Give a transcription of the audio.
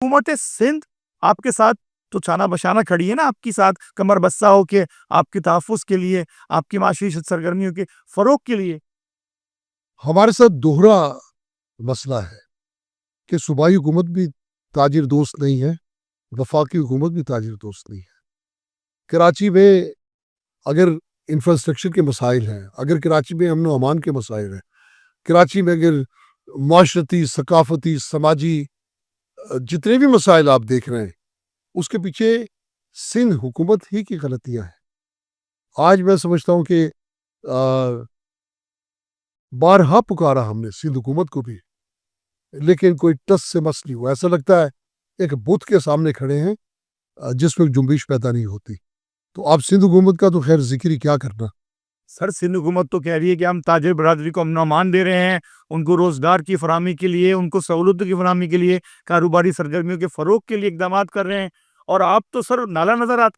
حکومت سندھ آپ کے ساتھ تو چھانا بشانہ کھڑی ہے نا، آپ کی ساتھ کمر بستہ ہو کے، آپ کے تحفظ کے لیے، آپ کی معاشی سرگرمیوں کے فروغ کے لیے۔ ہمارے ساتھ دوہرا مسئلہ ہے کہ صوبائی حکومت بھی تاجر دوست نہیں ہے، وفاقی حکومت بھی تاجر دوست نہیں ہے۔ کراچی میں اگر انفراسٹرکچر کے مسائل ہیں، اگر کراچی میں امن و امان کے مسائل ہیں، کراچی میں اگر معاشرتی، ثقافتی، سماجی جتنے بھی مسائل آپ دیکھ رہے ہیں، اس کے پیچھے سندھ حکومت ہی کی غلطیاں ہیں۔ آج میں سمجھتا ہوں کہ بارہا پکارا ہم نے سندھ حکومت کو بھی، لیکن کوئی ٹس سے مس نہیں ہوا۔ ایسا لگتا ہے ایک بت کے سامنے کھڑے ہیں جس میں جنبش پیدا نہیں ہوتی۔ تو آپ سندھ حکومت کا تو خیر ذکر ہی کیا کرنا۔ سر سندھ حکومت تو کہہ رہی ہے کہ ہم تاجر برادری کو امن و امان دے رہے ہیں، ان کو روزگار کی فراہمی کے لیے، ان کو سہولتوں کی فراہمی کے لیے، کاروباری سرگرمیوں کے فروغ کے لیے اقدامات کر رہے ہیں، اور آپ تو سر نالا نظر آتے